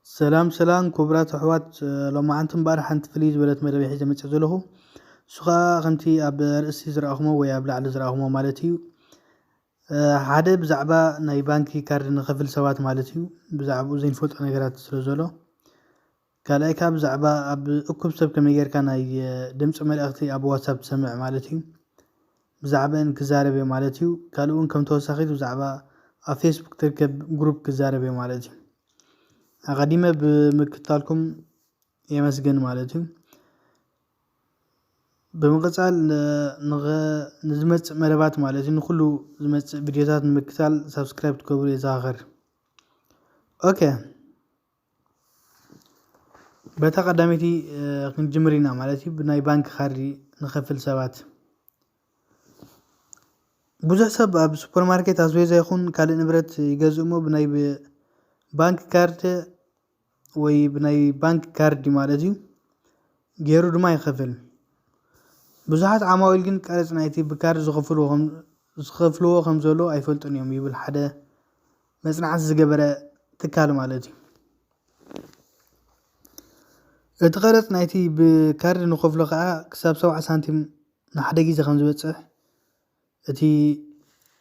سلام كبرات أحوات لما أنتم بارح أنت فليز ولت مدبي حيزة متعزله سخا خمتي أب رأسي زرعهما ويا أبلع زرعهما مالتي حدا بزعبا ناي بانكي كارد نخفل سوات مالتي بزعبو زين فوت نغرات سلوزلو كالاي كاب بزعبا أب أكب سب كميجر كان أي دمس ملأختي أبو واتساب تسمع مالتي بزعبا إن كزاربي مالتي كالون كم توسخيت بزعبا فيسبوك تركب جروب كزاربي مالتي قديمة بمكتالكم يمسجن مالتي بمقصال نزمت مربات مالتي نخلو زمت فيديوهات مكتال سبسكرايب تكبر يزاغر اوكي بتا قدامتي كنجمرينا مالتي بناي بانك خاري نخفل سبات بزح سب بسوبر ماركت ازويزا يخون كالي نبرت يغزمو بناي بانك كارت وي بناي بانك كارد مالتي غيرو دما يخفل بزحات عماويل جن كارث نايتي بكار زخفلو خمزولو ايفلطن يوم يبل حدا مصنعات زغبره تكال مالتي اتقرت نايتي بكارد نخفلو خا كساب 7 سنتيم نحدا غيزه خمز بصح اتي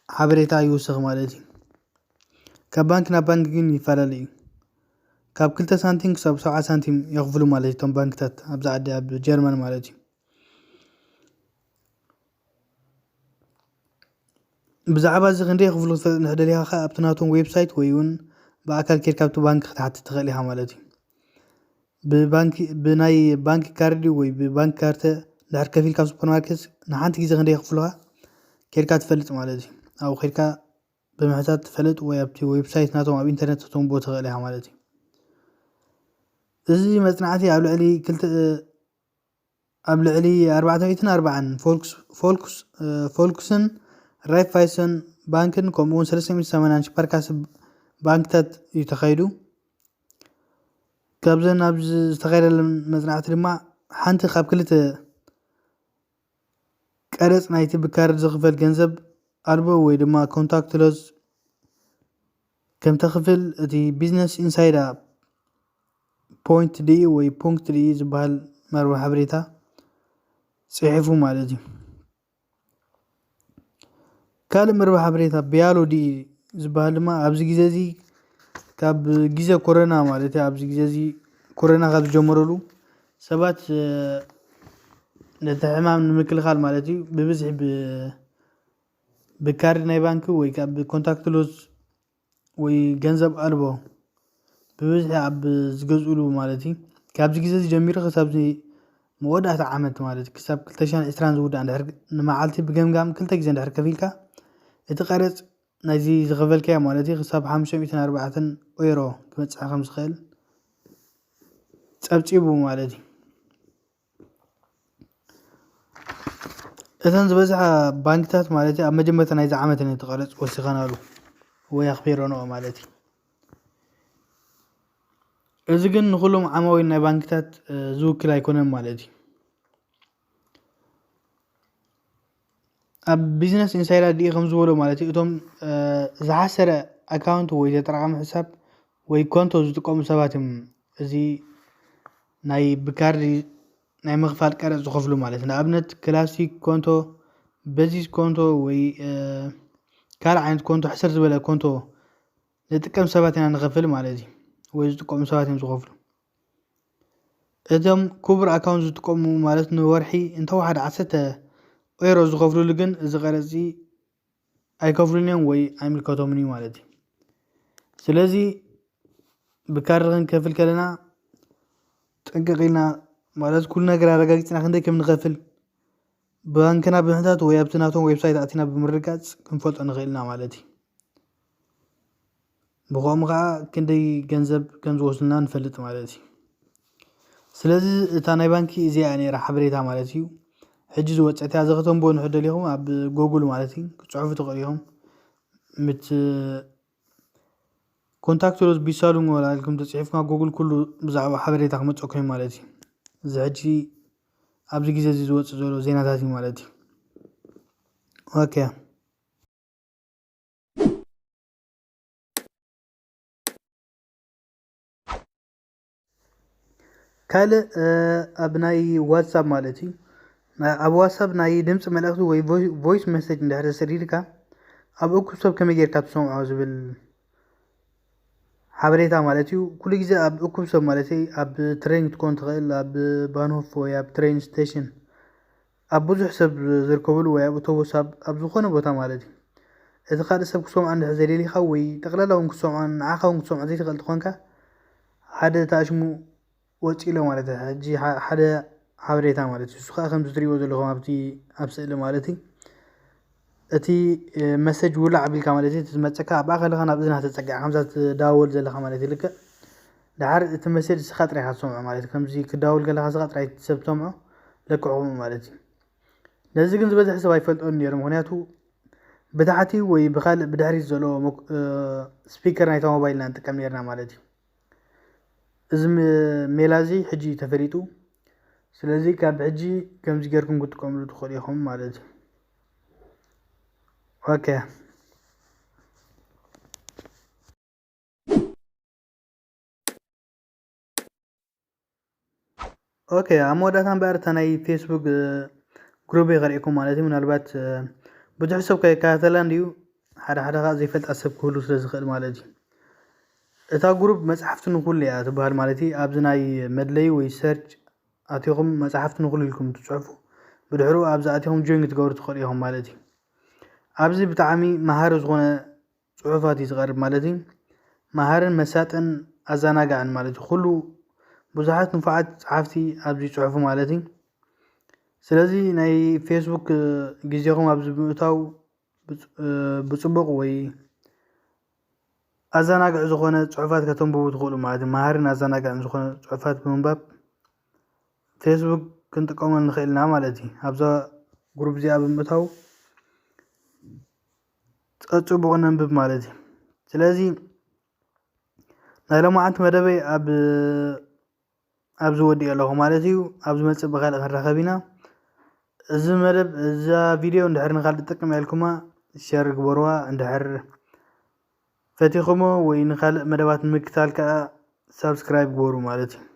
حبريتا يوسخ مالتي كبانكنا بانك جن يفلالي كاب 2 سنتيم كساب 7 سنتيم يخفلو مالتي تم بانكتات ابزعد اب جيرمان مالتي بزعبا زغندي يخفلو نحدليها خا ابتناتون ويب سايت ويون باكل كيركابتو بانك تحت تخليها مالتي ببانك بناي بانك كاردي وي ببانك كارت دحر كفيل كاب سوبر ماركت نحانت غيزه غندي يخفلوها كيركا تفلط مالتي او خيركا بمحتات تفلط وي ابتي ويب سايت ناتو اب انترنت تنبو تخليها مالتي ازي مصنعاتي ابلعلي كلت ابلعلي 440 فولكسن رايفايسن بانكن كومون 380 بركاس بانكتات يتخيلوا كابزن ابز تخيل مزنعت لما حنت خاب كلته قرص نايتي بكارد زخفل ገንዘብ አልቦ ወይ ድማ ኮንታክትለስ ከም ተخفل እቲ ቢዝነስ ኢንሳይድ ፖይንት ዲ ወይ ፖንክት ዲ ዝበሃል መርበ ሓበሬታ ጽሒፉ ማለት እዩ ካል መርበ ሓበሬታ ቢያሎ ዲ ዝበሃል ድማ ኣብዚ ግዜ እዚ ካብ ግዜ ኮሮና ማለት እዩ ኣብዚ ግዜ እዚ ኮሮና ካብ ጀመረሉ ሰባት ነተሕማም ንምክልኻል ማለት እዩ ብብዝሕ ብካርድ ናይ ባንክ ወይ ካብ ኮንታክትለስ ወይ ገንዘብ አልቦ ብብዝሕ ኣብ ዝገዝኡሉ ማለት እዩ ካብዚ ግዜ እዚ ጀሚሩ ክሳብ መወዳእታ ዓመት ማለት ክሳብ 2020 ዝውዳእ እንድሕር ንመዓልቲ ብገምጋም 2 ግዜ እንድሕር ከፊልካ እቲ ቀረጽ ናይዚ ዝኸፈልከያ ማለት እዩ ክሳብ 540 ዩሮ ክበጽሕ ከም ዝኽእል ጸብጺቡ ማለት እዩ እተን ዝበዝሓ ባንክታት ማለት ኣብ መጀመርታ ናይዚ ዓመት ነው ተቀረጽ ወሲኸናሉ ወይ ኣኽቢሮኖ ማለት እዩ እዚ ግን ንኹሎም ዓማዊል ናይ ባንክታት ዝውክል ኣይኮነን ማለት እዩ ኣብ ቢዝነስ ኢንሳይደር ዲ ከም ዝበሎ ማለት እዩ እቶም ዝሓሰረ ኣካውንት ወይ ተጠራቀመ ሕሳብ ወይ ኮንቶ ዝጥቀሙ ሰባት እዮም እዚ ናይ ብካርዲ ናይ ምኽፋል ቀረጽ ዝኸፍሉ ማለት ነው ንኣብነት ክላሲክ ኮንቶ በዚስ ኮንቶ ወይ ካል ዓይነት ኮንቶ ሕሰር ዝበለ ኮንቶ ዝጥቀም ሰባት ኢና ንኸፍል ማለት እዩ ወይ ዝጥቀሙ ሰባት እዮም ዝኸፍሉ እቶም ኩብር ኣካውንት ዝጥቀሙ ማለት ንወርሒ እንተወሓደ 10 ዩሮ ዝኸፍሉሉ ግን እዚ ቀረጽ ኣይከፍሉን እዮም ወይ ኣይምልከቶምን እዩ ማለት እዩ ስለዚ ብካርድ ክንከፍል ከለና ጥንቅቕ ኢልና ማለት ኩሉ ነገር ኣረጋጊጽና ክንደይ ከም ንኸፍል ባንክና ብምሕታት ወይ ኣብቲ ናቶም ዌብሳይት ኣቲና ብምርጋጽ ክንፈልጦ ንኽእልና ማለት እዩ ብኸምኡ ከዓ ክንደይ ገንዘብ ከም ዝወስዱና ንፈልጥ ማለት እዩ ስለዚ እታ ናይ ባንኪ እዚኣ ነይራ ሓበሬታ ማለት እዩ ሕጂ ዝወጽእት እያ ዘኸተንቦ ንሕደል ኢኹም ኣብ ጎግል ማለት እዩ ክጽሕፉ ትኽእሉ ኢኹም ምት ኮንታክትለስ ቢሳሉን ወላ ኢልኩም ተጽሒፍካ ጎግል ኩሉ ብዛዕባ ሓበሬታ ክመጽእኩም እዩ ማለት እዩ እዚ ሕጂ ኣብዚ ግዜ እዚ ዝወጽእ ዘሎ ዜናታት እዩ ማለት እዩ ኦኬ ካልእ ኣብ ናይ ዋትሳፕ ማለት እዩ ኣብ ዋትሳፕ ናይ ድምፂ መልእክቲ ወይ ቮይስ መሰጅ እንድሕር ሰዲድካ ኣብ እኩብ ሰብ ከመይ ጌርካ ትሰምዖ ዝብል ሓበሬታ ማለት እዩ ኩሉ ግዜ ኣብ እኩብ ሰብ ማለት እዩ ኣብ ትሬን ክትኮን ትኽእል ኣብ ባንሆፍ ወይ ኣብ ትሬን ስቴሽን ኣብ ብዙሕ ሰብ ዝርከበሉ ወይ ኣብ ኣውቶቡስ ኣብ ዝኾነ ቦታ ማለት እዩ እቲ ካልእ ሰብ ክሰምዖ እንድሕር ዘደሊኻ ወይ ጠቕላላ እውን ክሰምዖ ንዓኻ እውን ክሰምዖ ዘይትኽእል ትኾንካ ሓደ ተኣሽሙ ወፂ ኢሎ ማለት እዩ ሕጂ ሓደ ሓበሬታ ማለት እዩ እሱ ከዓ ከምዚ ትሪእዎ ዘለኹም ኣብ ስእሊ ማለት እዩ እቲ መሰጅ ውላዕ ኣቢልካ ማለት እዩ ዝመፀካ ኣብ ኣኸልኻ ናብ እዝና ተፀጊዕ ከምዛ ትዳወል ዘለኻ ማለት እዩ ልክዕ ድሓር እቲ መሰጅ ስኻ ጥራይካ ትሰምዖ ማለት እዩ ከምዚ ክዳወል ከለኻ ስኻ ጥራይ ሰብ ትሰምዖ ልክዕ ከምኡ ማለት እዩ ነዚ ግን ዝበዝሕ ሰብ ኣይፈልጦን ነይሩ ምክንያቱ ብታሕቲ ወይ ብካልእ ብድሕሪት ዘሎ ስፒከር ናይታ ሞባይልና ንጥቀም ነርና ማለት እዩ እዚ ሜላ እዚ ሕጂ ተፈሊጡ ስለዚ ካብ ሕጂ ከምዚ ጌርኩም ክትጥቀምሉ ትኽእሉ ኢኹም ማለት እዩ ኦኬ ኣብ መወዳእታ እምበር እታ ናይ ፌስቡክ ግሩፕ ከሪእኩም ማለት እዩ ምናልባት ብዙሕ ሰብ ከይከታተላ እንድዩ ሓደ ሓደ ከዓ ዘይፈልጣ ሰብ ክህሉ ስለ ዝኽእል ማለት እዩ እታ ግሩፕ መፅሓፍቲ ንኩሉ እያ ትበሃል ማለት እዩ ኣብዚ ናይ መድለይ ወይ ሰርች ኣትኹም መፅሓፍቲ ንኩሉ ኢልኩም ትፅሕፉ ብድሕሪኡ ኣብዚ ኣትኹም ጆይን ክትገብሩ ትኽእሉ ኢኹም ማለት እዩ ኣብዚ ብጣዕሚ መሃሪ ዝኾነ ፅሑፋት እዩ ዝቐርብ ማለት እዩ መሃርን መሳጥን ኣዘናጋዕን ማለት እዩ ኩሉ ብዙሓት ንፉዓት ፀሓፍቲ ኣብዚ ይፅሕፉ ማለት እዩ ስለዚ ናይ ፌስቡክ ግዜኹም ኣብዚ ብምእታው ብፅቡቅ ወይ ኣዘናግዕ ዝኾነ ፅሑፋት ከተንብቡ ትኽእሉ ማለት እዩ መሃርን ኣዘናጋዕን ዝኾነ ፅሑፋት ብምንባብ ፌስቡክ ክንጥቀመሉ ንኽእል ኢና ማለት እዩ ኣብዛ ግሩፕ እዚኣ ብምእታው ፅቡቅ ነንብብ ማለት እዩ ስለዚ ናይ ሎማዓንቲ መደበይ ኣብዚ ወዲእ ኣለኹ ማለት እዩ ኣብ ዝመፅእ ብካልእ ክንራኸብ ኢና እዚ መደብ እዛ ቪድዮ እንድሕር ንካልእ ጥቅም ኢልኩማ ሸር ግበርዋ እንድሕር ፈቲኹሞ ወይ ንካልእ መደባት ንምክታል ከዓ ሳብስክራይብ ግበሩ ማለት እዩ